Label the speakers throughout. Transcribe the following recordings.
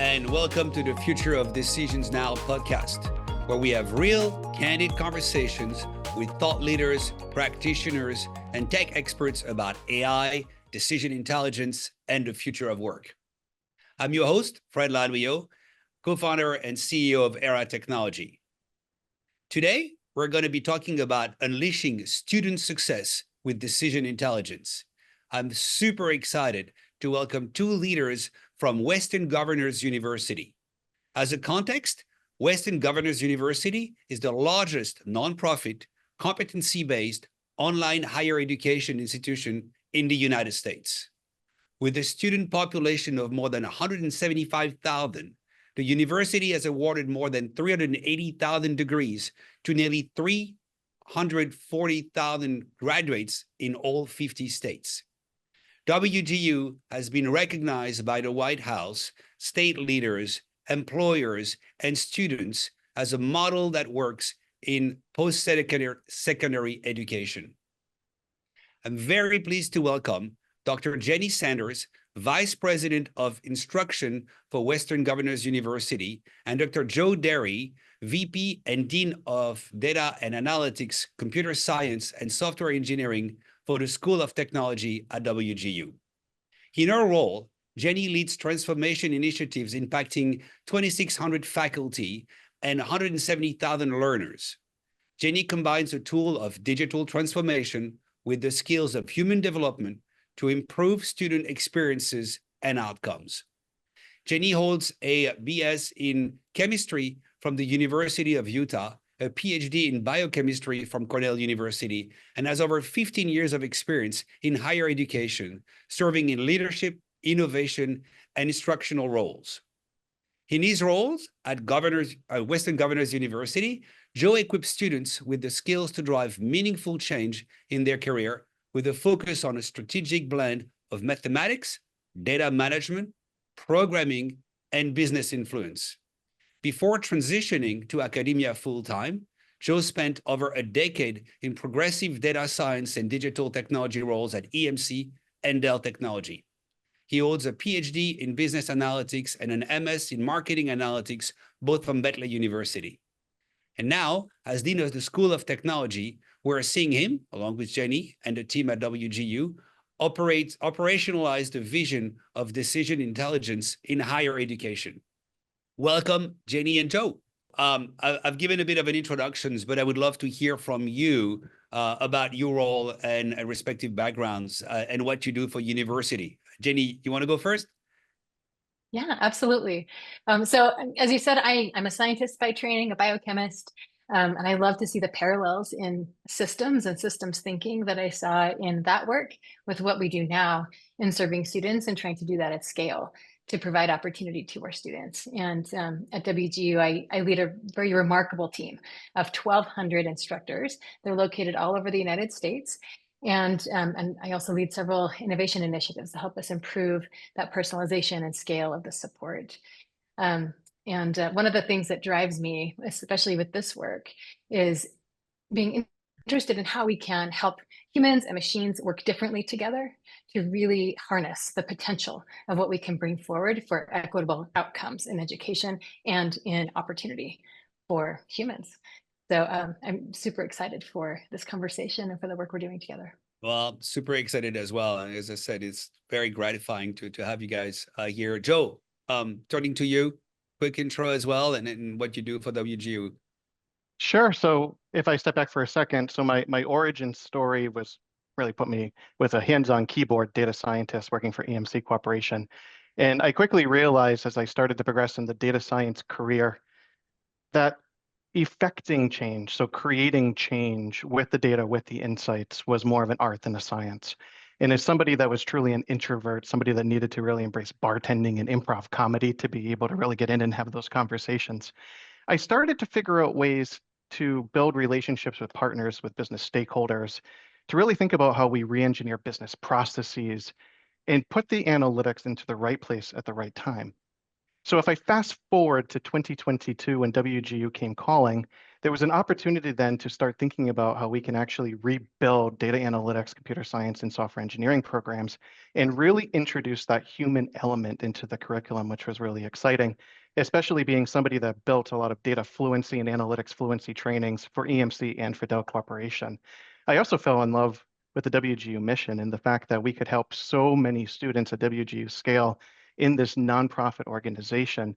Speaker 1: and welcome to the Future of Decisions Now podcast, where we have real, candid conversations with thought leaders, practitioners, and tech experts about AI, decision intelligence, and the future of work. I'm your host, Fred Laluyaux, co-founder and CEO of Era Technology. Today, we're going to be talking about unleashing student success with decision intelligence. I'm super excited to welcome two leaders from Western Governors University. As a context, Western Governors University is the largest nonprofit, competency-based online higher education institution in the United States. With a student population of more than 175,000, the university has awarded more than 380,000 degrees to nearly 340,000 graduates in all 50 states. WGU has been recognized by the White House, state leaders, employers, and students as a model that works in post-secondary education. I'm very pleased to welcome Dr. Jennie Sanders, Vice President of Instruction for Western Governors University, and Dr. Joe Dery, VP and Dean of Data and Analytics, Computer Science, and Software Engineering for the School of Technology at WGU. In her role, Jennie leads transformation initiatives impacting 2,600 faculty and 170,000 learners. Jennie combines the tool of digital transformation with the skills of human development to improve student experiences and outcomes. Jennie holds a BS in chemistry from the University of Utah, a PhD in biochemistry from Cornell University, and has over 15 years of experience in higher education, serving in leadership, innovation, and instructional roles. In his roles at Western Governors University, Joe equips students with the skills to drive meaningful change in their career with a focus on a strategic blend of mathematics, data management, programming, and business influence. Before transitioning to academia full-time, Joe spent over a decade in progressive data science and digital technology roles at EMC and Dell Technology. He holds a PhD in business analytics and an MS in marketing analytics, both from Bentley University. And now, as Dean of the School of Technology, we're seeing him, along with Jennie and the team at WGU, operationalize the vision of decision intelligence in higher education. Welcome, Jennie and Joe. I've given a bit of an introduction, but I would love to hear from you about your role and respective backgrounds and what you do for university. Jennie, you want to go first?
Speaker 2: Yeah, absolutely. So as you said, I'm a scientist by training, a biochemist, and I love to see the parallels in systems and systems thinking that I saw in that work with what we do now in serving students and trying to do that at scale to provide opportunity to our students. And at WGU, I lead a very remarkable team of 1,200 instructors. They're located all over the United States. And I also lead several innovation initiatives to help us improve that personalization and scale of the support. One of the things that drives me, especially with this work, is being interested in how we can help humans and machines work differently together to really harness the potential of what we can bring forward for equitable outcomes in education and in opportunity for humans. So I'm super excited for this conversation and for the work we're doing together.
Speaker 1: Well, super excited as well. And as I said, it's very gratifying to have you guys here. Joe, turning to you, quick intro as well, and what you do for WGU.
Speaker 3: Sure. So if I step back for a second, so my origin story was really put me with a hands-on keyboard data scientist working for EMC Corporation. And I quickly realized as I started to progress in the data science career that effecting change, so creating change with the data, with the insights, was more of an art than a science. And as somebody that was truly an introvert, somebody that needed to really embrace bartending and improv comedy to be able to really get in and have those conversations, I started to figure out ways to build relationships with partners, with business stakeholders, to really think about how we re-engineer business processes and put the analytics into the right place at the right time. So if I fast forward to 2022 when WGU came calling, there was an opportunity then to start thinking about how we can actually rebuild data analytics, computer science, and software engineering programs and really introduce that human element into the curriculum, which was really exciting, especially being somebody that built a lot of data fluency and analytics fluency trainings for EMC and for Dell Corporation. I also fell in love with the WGU mission and the fact that we could help so many students at WGU scale in this nonprofit organization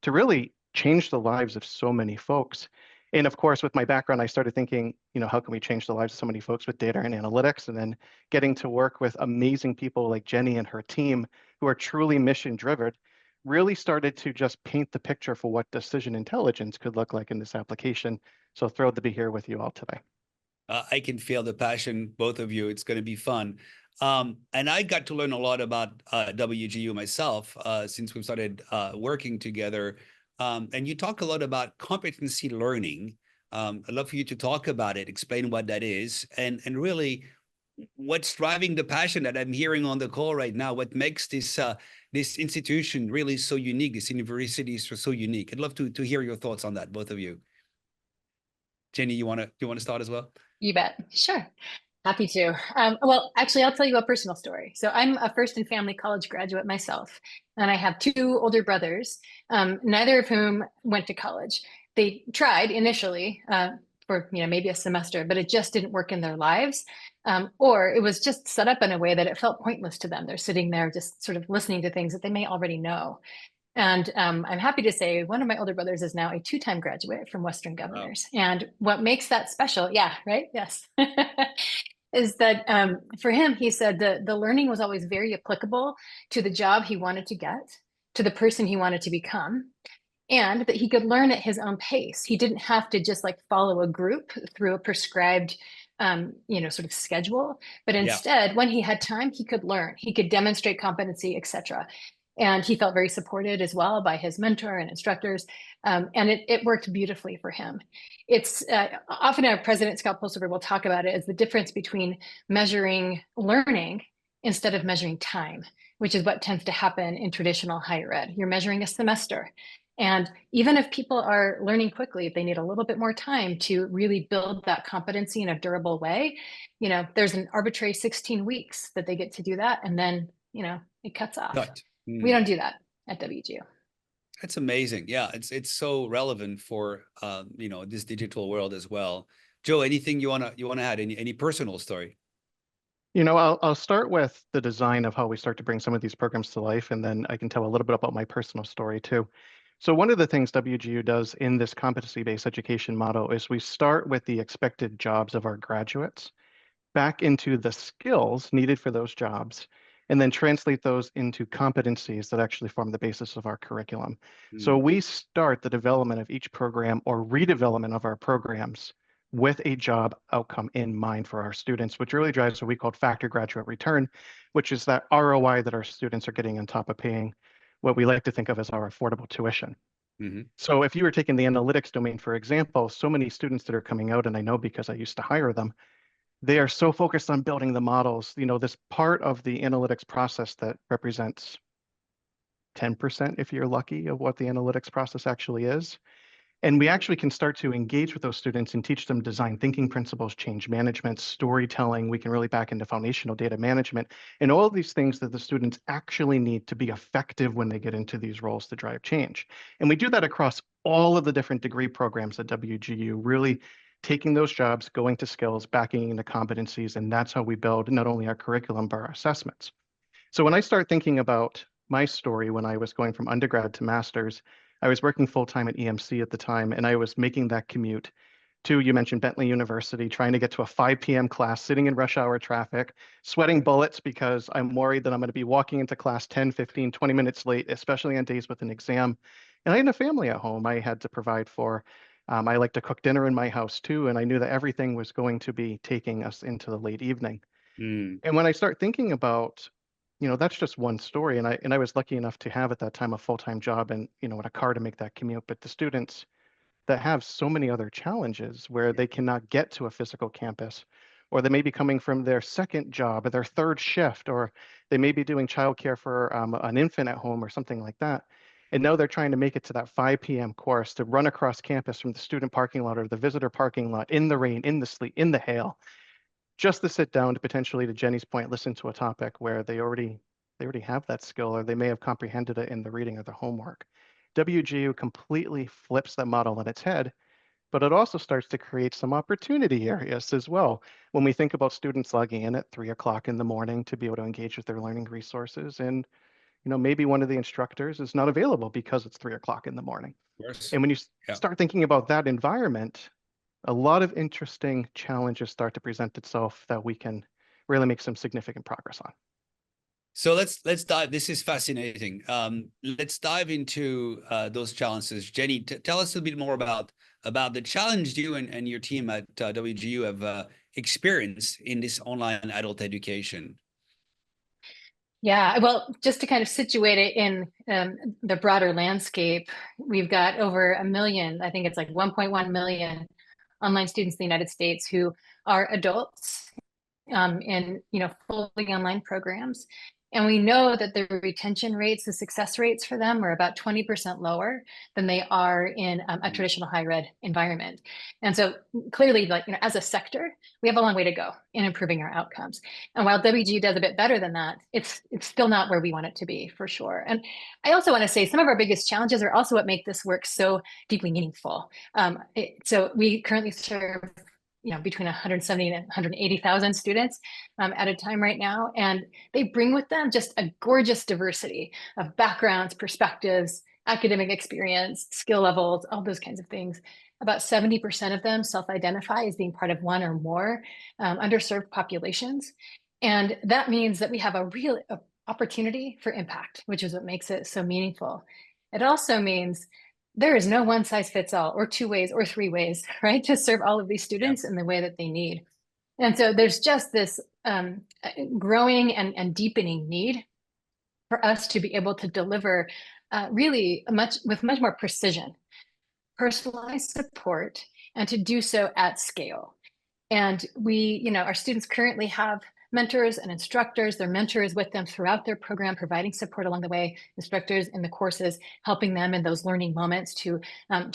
Speaker 3: to really change the lives of so many folks. And of course, with my background, I started thinking, how can we change the lives of so many folks with data and analytics? And then getting to work with amazing people like Jennie and her team who are truly mission driven really started to just paint the picture for what decision intelligence could look like in this application. So thrilled to be here with you all today.
Speaker 1: I can feel the passion, both of you. It's going to be fun. And I got to learn a lot about WGU myself since we've started working together. And you talk a lot about competency learning. I'd love for you to talk about it, explain what that is, and really what's driving the passion that I'm hearing on the call right now. What makes this this institution really so unique? This university is so unique. I'd love to hear your thoughts on that, both of you. Jennie, you want to start as well?
Speaker 2: You bet. Sure. Happy to. Well, actually, I'll tell you a personal story. So I'm a first and family college graduate myself, and I have two older brothers, neither of whom went to college. They tried initially for maybe a semester, but it just didn't work in their lives, or it was just set up in a way that it felt pointless to them. They're sitting there just sort of listening to things that they may already know. And I'm happy to say one of my older brothers is now a two-time graduate from Western Governors. Wow. And what makes that special, yeah, right? Yes. Is that for him, he said the learning was always very applicable to the job he wanted to get, to the person he wanted to become, and that he could learn at his own pace. He didn't have to just like follow a group through a prescribed sort of schedule, but instead, when he had time, he could learn, he could demonstrate competency, etc. And he felt very supported as well by his mentor and instructors. And it worked beautifully for him. It's often our president, Scott Pulsiver, will talk about it as the difference between measuring learning instead of measuring time, which is what tends to happen in traditional higher ed. You're measuring a semester. And even if people are learning quickly, if they need a little bit more time to really build that competency in a durable way, there's an arbitrary 16 weeks that they get to do that. And then, it cuts off. Right. We don't do that at WGU.
Speaker 1: That's amazing. Yeah, it's so relevant for this digital world as well. Joe, anything you wanna add? Any personal story?
Speaker 3: I'll start with the design of how we start to bring some of these programs to life, and then I can tell a little bit about my personal story too. So one of the things WGU does in this competency-based education model is we start with the expected jobs of our graduates back into the skills needed for those jobs, and then translate those into competencies that actually form the basis of our curriculum. So we start the development of each program or redevelopment of our programs with a job outcome in mind for our students, which really drives what we call factor graduate return, which is that ROI that our students are getting on top of paying what we like to think of as our affordable tuition. So if you were taking the analytics domain, for example, so many students that are coming out, and I know because I used to hire them, they are so focused on building the models, this part of the analytics process that represents 10%, if you're lucky, of what the analytics process actually is. And we actually can start to engage with those students and teach them design thinking principles, change management, storytelling. We can really back into foundational data management and all of these things that the students actually need to be effective when they get into these roles to drive change. And we do that across all of the different degree programs at WGU, really taking those jobs, going to skills, backing into competencies, and that's how we build not only our curriculum, but our assessments. So when I start thinking about my story, when I was going from undergrad to master's, I was working full-time at EMC at the time, and I was making that commute to, you mentioned Bentley University, trying to get to a 5 p.m. class, sitting in rush hour traffic, sweating bullets because I'm worried that I'm going to be walking into class 10, 15, 20 minutes late, especially on days with an exam. And I had a family at home I had to provide for. I like to cook dinner in my house too, and I knew that everything was going to be taking us into the late evening. And when I start thinking about, that's just one story, and I was lucky enough to have at that time a full-time job and and a car to make that commute. But the students that have so many other challenges where they cannot get to a physical campus, or they may be coming from their second job or their third shift, or they may be doing childcare for an infant at home or something like that. And now they're trying to make it to that 5 p.m. course to run across campus from the student parking lot or the visitor parking lot in the rain, in the sleet, in the hail, just to sit down to potentially, to Jennie's point, listen to a topic where they already have that skill, or they may have comprehended it in the reading or the homework. WGU completely flips that model on its head, but it also starts to create some opportunity areas as well. When we think about students logging in at 3 o'clock in the morning to be able to engage with their learning resources, and maybe one of the instructors is not available because it's 3 o'clock in the morning.
Speaker 1: Of course.
Speaker 3: And when you
Speaker 1: Yeah.
Speaker 3: start thinking about that environment, a lot of interesting challenges start to present itself that we can really make some significant progress on.
Speaker 1: So let's dive. This is fascinating. Let's dive into those challenges. Jennie, tell us a bit more about the challenge you and your team at WGU have experienced in this online adult education.
Speaker 2: Yeah, well, just to kind of situate it in the broader landscape, we've got over 1 million, I think it's like 1.1 million online students in the United States who are adults in fully online programs. And we know that the retention rates, the success rates for them are about 20% lower than they are in a traditional higher ed environment. And so clearly, as a sector, we have a long way to go in improving our outcomes. And while WGU does a bit better than that, it's still not where we want it to be, for sure. And I also want to say some of our biggest challenges are also what make this work so deeply meaningful. So we currently serve between 170 and 180,000 students at a time right now. And they bring with them just a gorgeous diversity of backgrounds, perspectives, academic experience, skill levels, all those kinds of things. About 70% of them self-identify as being part of one or more underserved populations. And that means that we have a real opportunity for impact, which is what makes it so meaningful. It also means there is no one size fits all, or 2 ways or 3 ways, right, to serve all of these students in the way that they need. And so there's just this growing and deepening need for us to be able to deliver really with much more precision, personalized support, and to do so at scale. And our students currently have mentors and instructors. Their mentor is with them throughout their program, providing support along the way, instructors in the courses, helping them in those learning moments to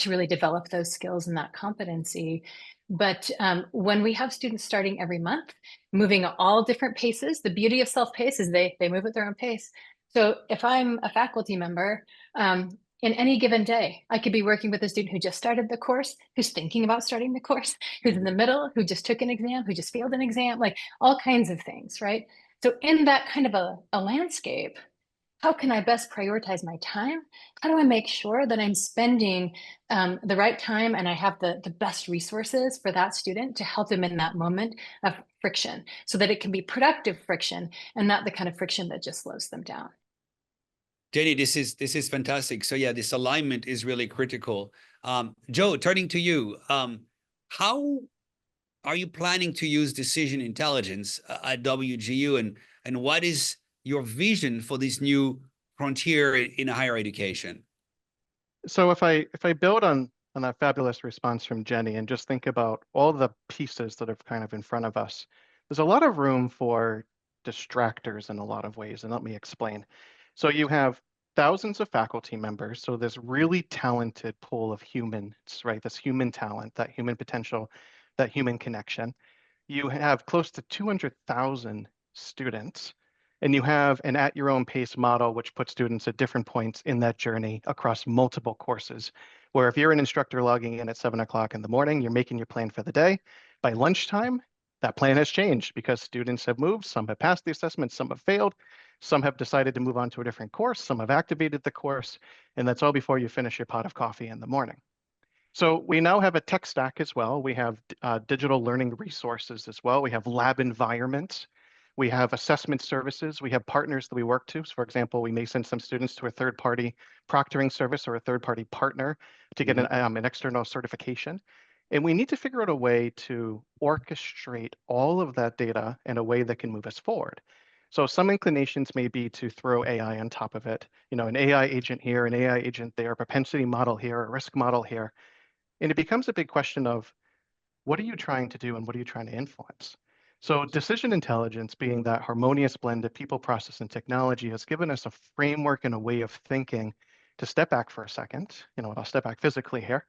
Speaker 2: really develop those skills and that competency. But when we have students starting every month, moving at all different paces, the beauty of self-pace is they move at their own pace. So if I'm a faculty member, in any given day, I could be working with a student who just started the course, who's thinking about starting the course, who's in the middle, who just took an exam, who just failed an exam, like all kinds of things, right? So in that kind of a landscape, how can I best prioritize my time? How do I make sure that I'm spending the right time and I have the best resources for that student to help them in that moment of friction so that it can be productive friction and not the kind of friction that just slows them down?
Speaker 1: Jennie, this is fantastic. So yeah, this alignment is really critical. Joe, turning to you, how are you planning to use decision intelligence at WGU, and what is your vision for this new frontier in higher education?
Speaker 3: So if I build on that fabulous response from Jennie and just think about all the pieces that are kind of in front of us, there's a lot of room for distractors in a lot of ways, and let me explain. So you have thousands of faculty members, so this really talented pool of humans, right? This human talent, that human potential, that human connection. You have close to 200,000 students, and you have an at your own pace model, which puts students at different points in that journey across multiple courses. Where if you're an instructor logging in at 7 o'clock in the morning, you're making your plan for the day. By lunchtime, that plan has changed because students have moved. Some have passed the assessment, some have failed. Some have decided to move on to a different course. Some have activated the course. And that's all before you finish your pot of coffee in the morning. So we now have a tech stack as well. We have digital learning resources as well. We have lab environments. We have assessment services. We have partners that we work to. So for example, we may send some students to a third-party proctoring service or a third-party partner to get an external certification. And we need to figure out a way to orchestrate all of that data in a way that can move us forward. So some inclinations may be to throw AI on top of it. An AI agent here, an AI agent there, a propensity model here, a risk model here. And it becomes a big question of what are you trying to do and what are you trying to influence? So decision intelligence, being that harmonious blend of people, process, and technology, has given us a framework and a way of thinking to step back for a second, I'll step back physically here,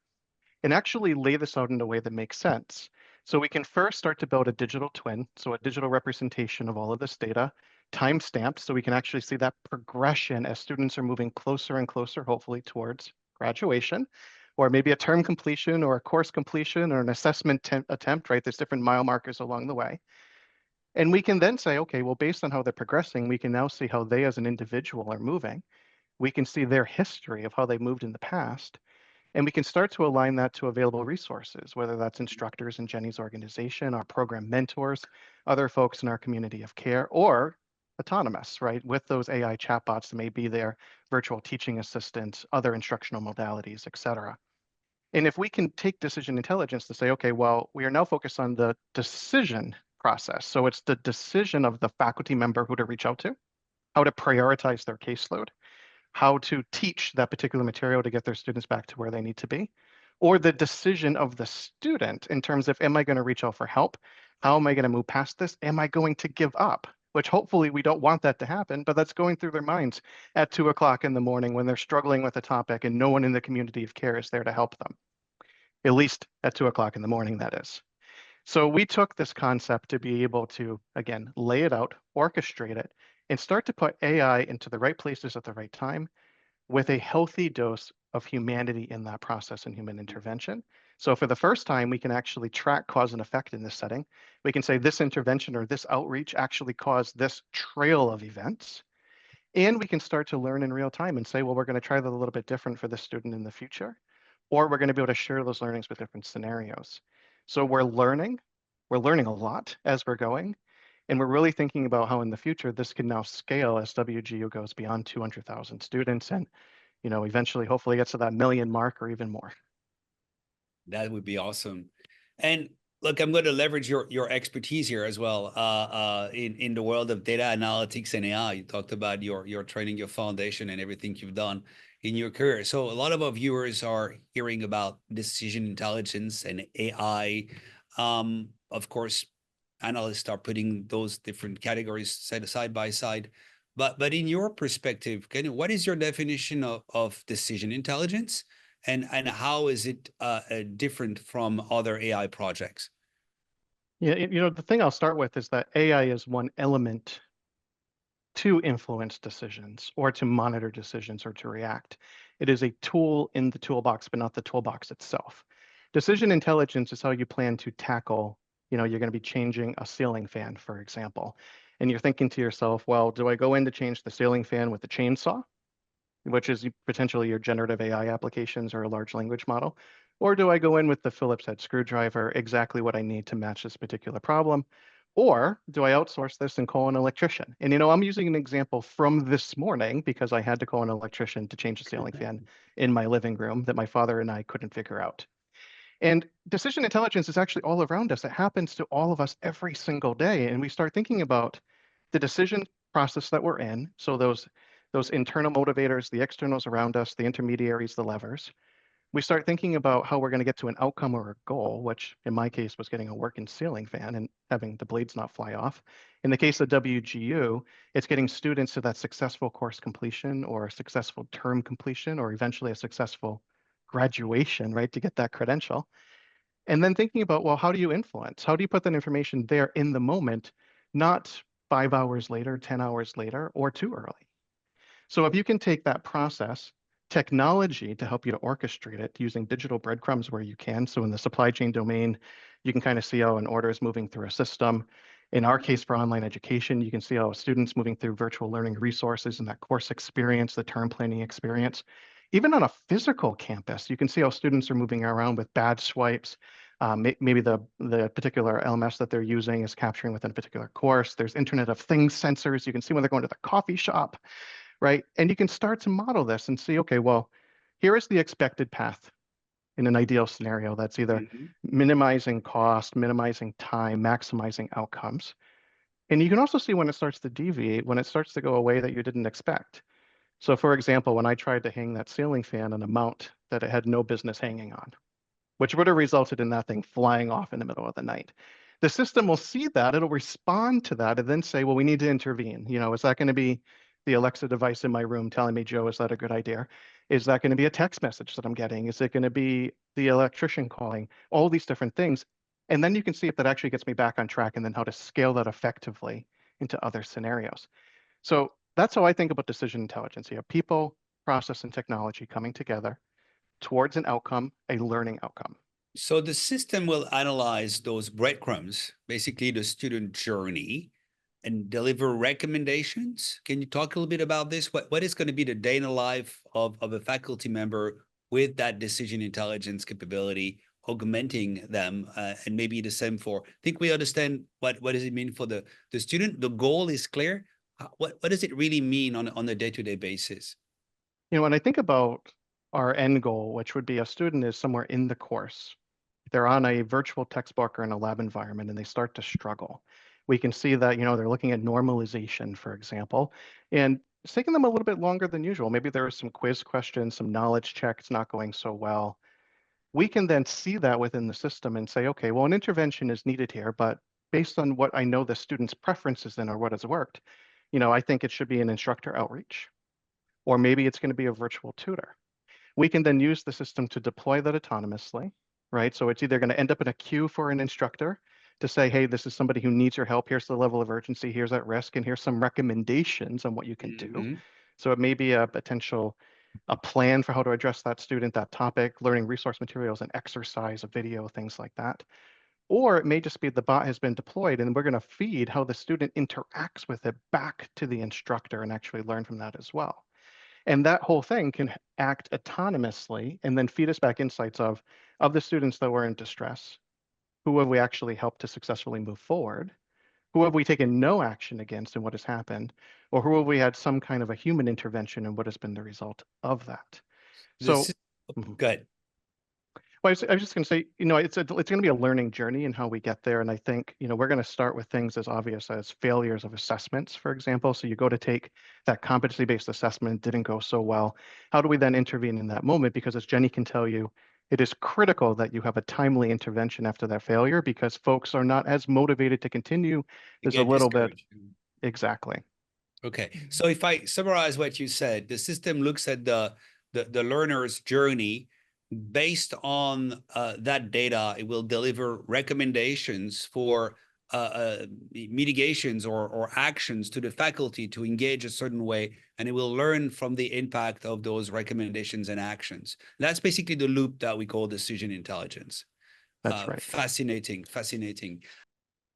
Speaker 3: and actually lay this out in a way that makes sense. So we can first start to build a digital twin, so a digital representation of all of this data, time-stamped, so we can actually see that progression as students are moving closer and closer, hopefully, towards graduation, or maybe a term completion or a course completion or an assessment attempt, right? There's different mile markers along the way. And we can then say, okay, well, based on how they're progressing, we can now see how they as an individual are moving. We can see their history of how they moved in the past. And we can start to align that to available resources, whether that's instructors in Jennie's organization, our program mentors, other folks in our community of care, or autonomous, right? With those AI chatbots that may be there, virtual teaching assistants, other instructional modalities, et cetera. And if we can take decision intelligence to say, okay, well, we are now focused on the decision process. So it's the decision of the faculty member who to reach out to, how to prioritize their caseload, how to teach that particular material to get their students back to where they need to be, or the decision of the student in terms of, am I going to reach out for help? How am I going to move past this? Am I going to give up? Which hopefully we don't want that to happen, but that's going through their minds at 2 o'clock in the morning when they're struggling with a topic and no one in the community of care is there to help them. At least at 2 o'clock in the morning, that is. So we took this concept to be able to, again, lay it out, orchestrate it, and start to put AI into the right places at the right time with a healthy dose of humanity in that process and human intervention. So for the first time, we can actually track cause and effect in this setting. We can say this intervention or this outreach actually caused this trail of events. And we can start to learn in real time and say, well, we're going to try that a little bit different for the student in the future, or we're going to be able to share those learnings with different scenarios. So we're learning a lot as we're going, and we're really thinking about how in the future this can now scale as WGU goes beyond 200,000 students and, eventually hopefully gets to that million mark or even more.
Speaker 1: That would be awesome. And look, I'm going to leverage your expertise here as well in the world of data analytics and AI. You talked about your training, your foundation, and everything you've done in your career. So a lot of our viewers are hearing about decision intelligence and AI. Of course, analysts are putting those different categories side by side. But in your perspective, what is your definition of decision intelligence? And how is it different from other AI projects?
Speaker 3: Yeah, the thing I'll start with is that AI is one element to influence decisions or to monitor decisions or to react. It is a tool in the toolbox, but not the toolbox itself. Decision intelligence is how you plan to tackle, you're going to be changing a ceiling fan, for example. And you're thinking to yourself, well, do I go in to change the ceiling fan with a chainsaw, which is potentially your generative AI applications or a large language model? Or do I go in with the Phillips head screwdriver, exactly what I need to match this particular problem? Or do I outsource this and call an electrician? And I'm using an example from this morning because I had to call an electrician to change the ceiling fan in my living room that my father and I couldn't figure out. And decision intelligence is actually all around us. It happens to all of us every single day. And we start thinking about the decision process that we're in. So those internal motivators, the externals around us, the intermediaries, the levers. We start thinking about how we're going to get to an outcome or a goal, which in my case was getting a working ceiling fan and having the blades not fly off. In the case of WGU, it's getting students to that successful course completion or a successful term completion or eventually a successful graduation, right, to get that credential. And then thinking about, well, how do you influence? How do you put that information there in the moment, not 5 hours later, 10 hours later, or too early? So if you can take that process, technology to help you to orchestrate it using digital breadcrumbs where you can. So in the supply chain domain, you can kind of see how an order is moving through a system. In our case for online education, you can see how students moving through virtual learning resources and that course experience, the term planning experience. Even on a physical campus, you can see how students are moving around with badge swipes. Maybe the particular LMS that they're using is capturing within a particular course. There's Internet of Things sensors. You can see when they're going to the coffee shop, right? And you can start to model this and see, okay, well, here is the expected path in an ideal scenario that's either minimizing cost, minimizing time, maximizing outcomes. And you can also see when it starts to deviate, when it starts to go away that you didn't expect. So for example, when I tried to hang that ceiling fan on a mount that it had no business hanging on, which would have resulted in that thing flying off in the middle of the night. The system will see that, it'll respond to that and then say, well, we need to intervene. Is that going to be the Alexa device in my room telling me, Joe, is that a good idea? Is that going to be a text message that I'm getting? Is it going to be the electrician calling? All these different things. And then you can see if that actually gets me back on track and then how to scale that effectively into other scenarios. So that's how I think about decision intelligence. You have people, process, and technology coming together towards an outcome, a learning outcome.
Speaker 1: So the system will analyze those breadcrumbs, basically the student journey, and deliver recommendations. Can you talk a little bit about this? What is going to be the day in the life of a faculty member with that decision intelligence capability, augmenting them, and maybe the same for, I think we understand what does it mean for the student? The goal is clear. What does it really mean on a day-to-day basis?
Speaker 3: When I think about our end goal, which would be a student is somewhere in the course, they're on a virtual textbook or in a lab environment and they start to struggle. We can see that, they're looking at normalization, for example, and it's taking them a little bit longer than usual. Maybe there are some quiz questions, some knowledge checks not going so well. We can then see that within the system and say, okay, well, an intervention is needed here, but based on what I know the student's preferences in or what has worked, I think it should be an instructor outreach, or maybe it's going to be a virtual tutor. We can then use the system to deploy that autonomously, right? So it's either going to end up in a queue for an instructor to say, hey, this is somebody who needs your help. Here's the level of urgency. Here's at risk. And here's some recommendations on what you can do. So it may be a plan for how to address that student, that topic, learning resource materials and exercise, a video, things like that. Or it may just be the bot has been deployed and we're going to feed how the student interacts with it back to the instructor and actually learn from that as well. And that whole thing can act autonomously and then feed us back insights of the students that were in distress, who have we actually helped to successfully move forward, who have we taken no action against and what has happened, or who have we had some kind of a human intervention and what has been the result of that. So,
Speaker 1: good.
Speaker 3: Well, I was just going to say, it's going to be a learning journey in how we get there. And I think, we're going to start with things as obvious as failures of assessments, for example. So you go to take that competency-based assessment, didn't go so well. How do we then intervene in that moment? Because as Jennie can tell you, it is critical that you have a timely intervention after that failure because folks are not as motivated to continue. There's a little bit. Exactly.
Speaker 1: Okay. So if I summarize what you said, the system looks at the learner's journey. Based on that data, it will deliver recommendations for mitigations or actions to the faculty to engage a certain way, and it will learn from the impact of those recommendations and actions. That's basically the loop that we call decision intelligence.
Speaker 3: That's right.
Speaker 1: Fascinating.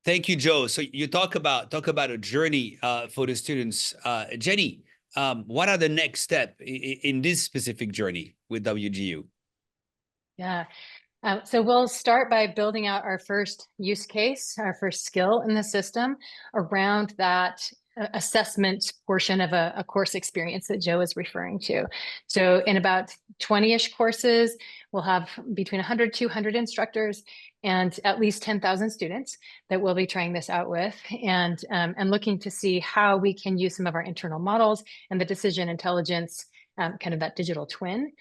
Speaker 1: Thank you, Joe. So you talk about a journey for the students. Jennie, what are the next steps in this specific journey with WGU?
Speaker 2: Yeah. So we'll start by building out our first use case, our first skill in the system around that assessment portion of a course experience that Joe is referring to. So in about 20-ish courses, we'll have between 100, 200 instructors and at least 10,000 students that we'll be trying this out with and looking to see how we can use some of our internal models and the decision intelligence, kind of that digital twin,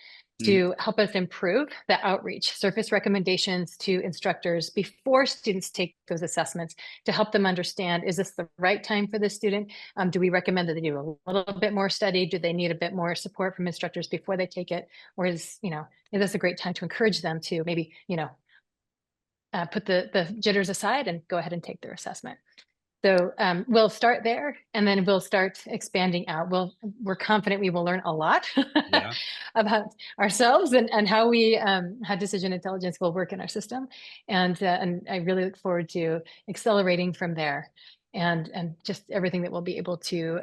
Speaker 2: to help us improve the outreach, surface recommendations to instructors before students take those assessments to help them understand, is this the right time for this student? Do we recommend that they do a little bit more study? Do they need a bit more support from instructors before they take it? Or is this a great time to encourage them to maybe, put the jitters aside and go ahead and take their assessment? So we'll start there and then we'll start expanding out. We're confident we will learn a lot about ourselves and how how decision intelligence will work in our system. And I really look forward to accelerating from there and just everything that we'll be able to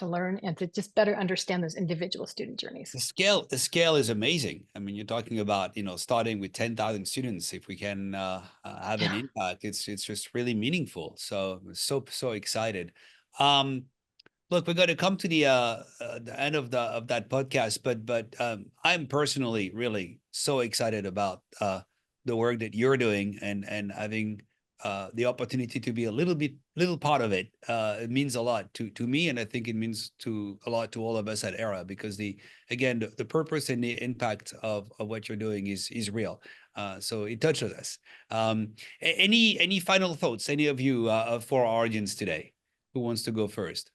Speaker 2: learn and to just better understand those individual student journeys.
Speaker 1: The scale is amazing. I mean, you're talking about, starting with 10,000 students. If we can have an impact, it's just really meaningful. So excited. Look, we're going to come to the end of that podcast, but I'm personally really so excited about the work that you're doing and having the opportunity to be a little part of it. It means a lot to me, and I think it means a lot to all of us at ERA, because the purpose and the impact of what you're doing is real. So it touches us. Any final thoughts, any of you, for our audience today? Who wants to go first?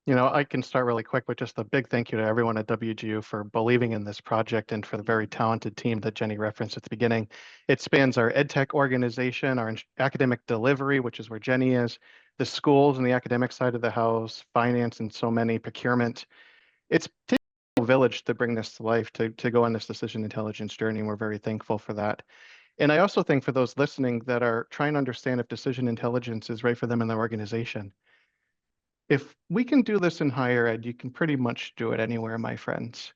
Speaker 3: I can start really quick with just a big thank you to everyone at WGU for believing in this project and for the very talented team that Jennie referenced at the beginning. It spans our EdTech organization, our academic delivery, which is where Jennie is, the schools and the academic side of the house, finance, and so many, procurement. It's taken a village to bring this to life, to go on this decision intelligence journey, and we're very thankful for that. And I also think for those listening that are trying to understand if decision intelligence is right for them in their organization, if we can do this in higher ed, you can pretty much do it anywhere, my friends,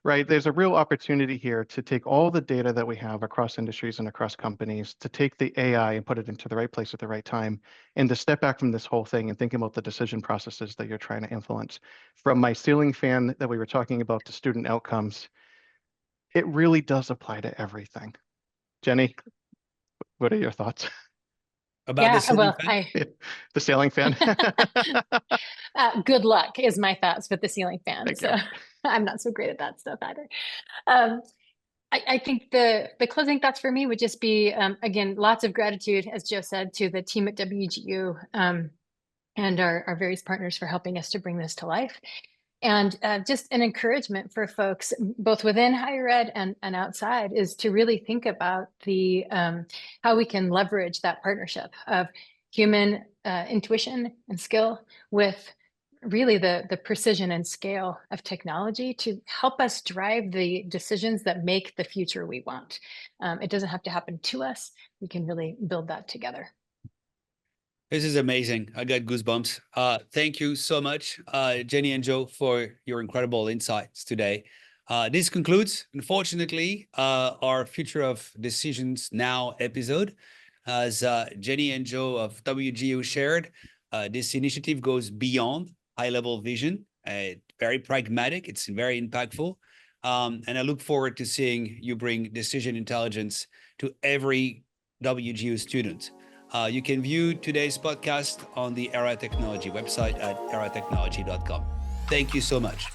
Speaker 3: right? There's a real opportunity here to take all the data that we have across industries and across companies, to take the AI and put it into the right place at the right time, and to step back from this whole thing and think about the decision processes that you're trying to influence. From my ceiling fan that we were talking about to student outcomes, it really does apply to everything. Jennie, what are your thoughts?
Speaker 1: About the ceiling fan?
Speaker 3: The ceiling fan.
Speaker 2: Good luck is my thoughts with the ceiling fan.
Speaker 3: Thank
Speaker 2: so
Speaker 3: you.
Speaker 2: I'm not so great at that stuff either. I think the closing thoughts for me would just be, again, lots of gratitude, as Joe said, to the team at WGU and our various partners for helping us to bring this to life. And just an encouragement for folks, both within higher ed and outside, is to really think about the how we can leverage that partnership of human intuition and skill with really the precision and scale of technology to help us drive the decisions that make the future we want. It doesn't have to happen to us. We can really build that together.
Speaker 1: This is amazing. I got goosebumps. Thank you so much, Jennie and Joe, for your incredible insights today. This concludes, unfortunately, our Future of Decisions Now episode. As Jennie and Joe of WGU shared, this initiative goes beyond high-level vision. Very pragmatic. It's very impactful. And I look forward to seeing you bring decision intelligence to every WGU student. You can view today's podcast on the Era Technology website at eratechnology.com. Thank you so much.